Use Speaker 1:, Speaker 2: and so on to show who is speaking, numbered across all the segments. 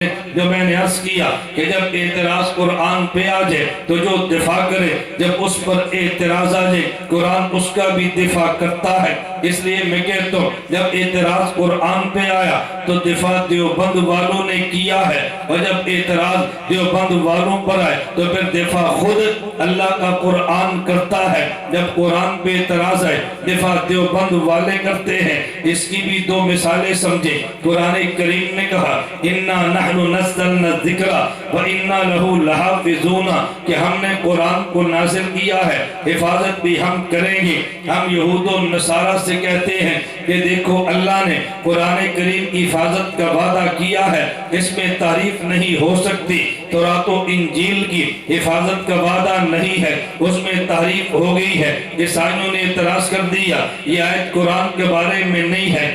Speaker 1: جو میں نے عرض کیا کہ جب اعتراض قرآن پہ آ جائے تو جو دفاع کرے، جب اس پر اعتراض آ جائے قرآن اس کا بھی دفاع کرتا ہے۔ اس لیے میں کہتا ہوں جب اعتراض قرآن پہ آیا تو دفاع دیوبند والوں نے کیا ہے، اور جب اعتراض دیوبند والوں پر آئے تو پھر دفاع خود اللہ کا قرآن کرتا ہے۔ جب قرآن پہ اعتراض آئے دفاع دیوبند والے کرتے ہیں۔ اس کی بھی دو مثالیں سمجھیں۔ قرآن کریم نے کہا اِنَّا نَحْنُ نَزَّلْنَا الذِّكْرَ وَإِنَّا لَهُ لَحَافِظُونَ کہ ہم نے قرآن کو نازل کیا ہے، حفاظت بھی ہم کریں گے۔ ہم یہود و نصارہ سے کہتے ہیں کہ دیکھو اللہ نے قرآن کریم کی حفاظت کا وعدہ کیا ہے، اس میں تعریف نہیں ہو سکتی۔ تورات و انجیل کی حفاظت کا وعدہ نہیں ہے، اس میں تعریف ہو گئی ہے۔ عیسائیوں نے اعتراض کر دیا یہ آیت قرآن کے بارے میں نہیں ہے۔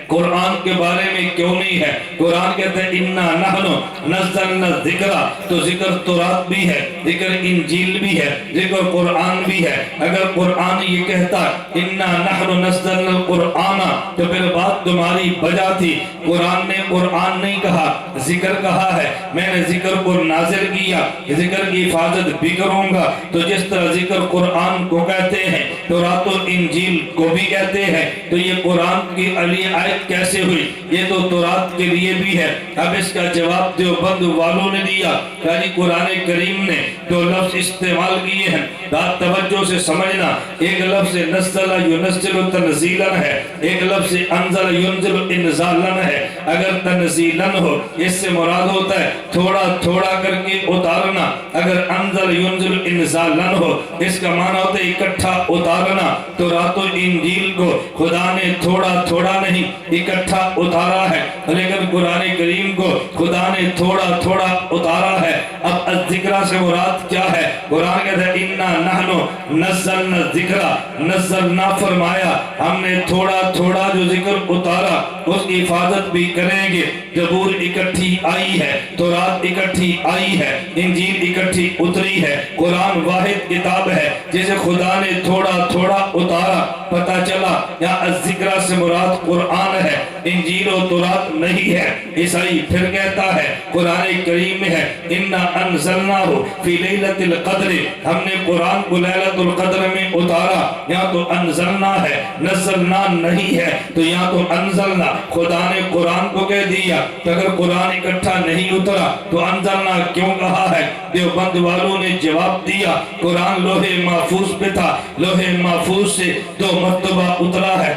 Speaker 1: قرآن کے بارے میں کیوں نہیں ہے؟ قرآن کہتے ہیں اِنَّا نَحْنُ نَزَّلْنَا الذِّكْرَ، تو ذکر تورات بھی ہے، ذکر انجیل بھی ہے، ذکر قرآن بھی ہے۔ اگر قرآن یہ کہتا اِنَّا نَحْنُ نَزَّلْنَا الْقُرْآنَ تو پھر بات تمہاری بجا تھی۔ قرآن نے قرآن نہیں کہا، ذکر کہا ہے، میں نے ذکر کو نازل کیا، ذکر کی حفاظت بھی کروں گا۔ تو جس طرح ذکر قرآن کو کہتے ہیں تورات و انجیل کو بھی کہتے ہیں، تو یہ قرآن کی علی آیت کیسے ہوئی؟ یہ تو تورات کے لیے بھی ہے۔ اب اس کا جواب دیوبند والوں نے دیا یعنی قرآن کریم نے جو لفظ استعمال کیے ہیں بات توجہ سے سمجھنا، ایک لفظ نزل ينزل تنزیلا ہے، ایک لفظ انزل ينزل انزالا ہے۔ اگر تنزیلا ہو اس سے مراد ہوتا ہے تھوڑا تھوڑا کر کے اتارنا، اگر انزل ينزل انزالا ہو اس کا معنی ہوتا ہے اکٹھا اتارنا۔ تورات و انجیل کو خدا نے تھوڑا تھوڑا نہیں اکٹھا اتارا ہے، لیکن قرآن کریم کو خدا نے تھوڑا تھوڑا اتارا ہے۔ اب الذکرہ سے مراد کیا ہے؟ قرآن کہتا ہے اِنَّا نَحْنُ نَزَّلْنَا الذِّكْرَ، نزلنا فرمایا ہم نے تھوڑا تھوڑا جو ذکر اتارا اس کی حفاظت بھی کریں گے۔ زبور اکٹھی آئی ہے، تورات اکٹھی آئی ہے، انجیل اکٹھی اتری ہے، قرآن واحد کتاب ہے جسے خدا نے تھوڑا تھوڑا اتارا۔ پتہ چلا یا الذکرہ سے مراد قرآن ہے، انجیل و تورات نہیں ہے۔ عیسائی پھر کہتا ہے قرآن کریم میں ہے اِنَّا أَنزَلْنَاهُ فِي لَيْلَةِ الْقَدْرِ، ہم نے قرآن کو لیلۃ القدر میں اتارا۔ یہاں تو انزلنا ہے، نزلنا نہیں ہے، تو یہاں تو انزلنا خدا نے قرآن کو کہہ دیا۔ تو اگر قرآن اکٹھا نہیں اترا تو انزلنا کیوں کہا ہے؟ دیوبند والوں نے جواب دیا قرآن لوح محفوظ پہ تھا، لوح محفوظ سے 2 مرتبہ اترا ہے۔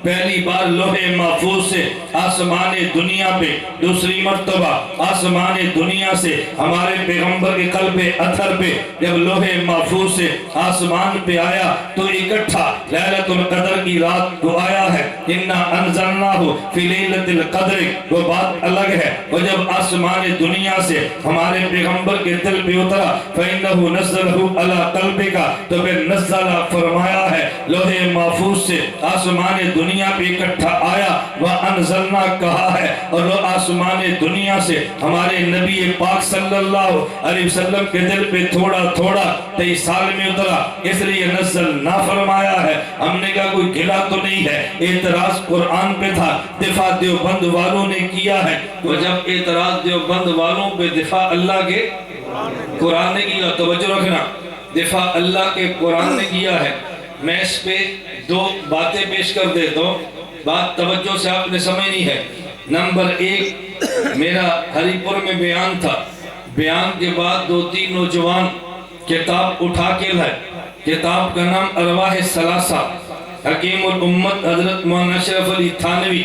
Speaker 1: پہلی بار لوح محفوظ سے آسمان دنیا پہ، دوسری مرتبہ آسمان دنیا سے ہمارے پیغمبر کے قلب اطہر پہ جب لوح محفوظ سے آسمان پہ آیا تو اکٹھا لیلۃ القدر کی رات کو آیا ہے۔ اِنَّا أَنزَلْنَاهُ فِي لَيْلَةِ الْقَدْرِ وہ بات الگ ہے، اور جب آسمان دنیا سے ہمارے پیغمبر کے دل پہ اترا فَإِنَّهُ نَزَّلَهُ عَلَىٰ قَلْبِكَ تو پھر نزل فرمایا ہے لوح محفوظ سے آسمان دنیا پہ اکٹھا آیا، وَأَنزَلْنَا کہا ہے، اور وہ آسمان دنیا سے ہمارے نبی پاک صلی اللہ علیہ وسلم کے دل پہ تھوڑا تھوڑا 23 سال میں اترا، اس لیے نزلنا فرمایا ہے۔ ہم نے کہا کوئی گلا تو نہیں ہے، اعتراض قرآن پہ تھا، دفاع دیوبند والوں نے کیا ہے۔ تو جب اعتراض دیوبند والوں پہ دفاع اللہ کے قرآن نے کیا، توجہ رکھنا، دفاع اللہ کے قرآن نے کیا ہے۔ میں اس پہ 2 باتیں پیش کر دیتا ہوں، بات توجہ سے آپ نے سمجھنی ہے۔ نمبر 1 میرا ہری پور میں بیان تھا، بیان کے بعد 2-3 نوجوان کتاب اٹھا کے لائے۔ کتاب کا نام ارواح ثلاثہ، حکیم الامت حضرت مولانا اشرف علی تھانوی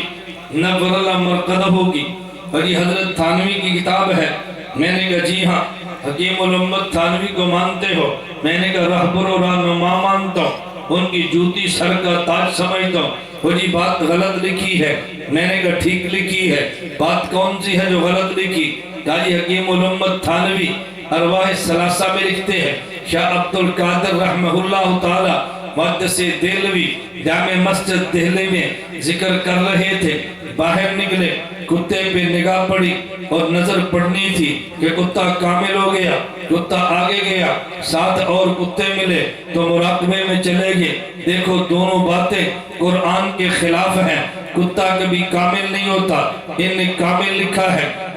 Speaker 1: نور اللہ مرقدہ کی، اور یہ حضرت تھانوی کی کتاب ہے۔ میں نے کہا جی ہاں حکیم الامت تھانوی کو مانتے ہو؟ میں نے کہا رہبر و رہنما مانتا ہوں، ان کی جوتی سر کا تاج سمجھتا ہوں۔ وہ جی بات غلط لکھی ہے۔ میں نے کہا ٹھیک لکھی ہے، بات کون سی ہے جو غلط لکھی؟ کہا جی حکیم الامت تھانوی ارواح ثلاثہ میں لکھتے ہیں شاہ عبد القادر رحمہ اللہ تعالی محدث دہلوی جامع مسجد دہلی میں ذکر کر رہے تھے، باہر نکلے، کتے پہ نگاہ پڑی اور نظر پڑنی تھی کہ کتا کامل ہو گیا، کتا آگے گیا، 7 اور کتے ملے تو مراقبے میں چلے گئے۔ دیکھو دونوں باتیں قرآن کے خلاف ہیں، کتا کبھی کامل نہیں ہوتا، ان نے کامل لکھا ہے،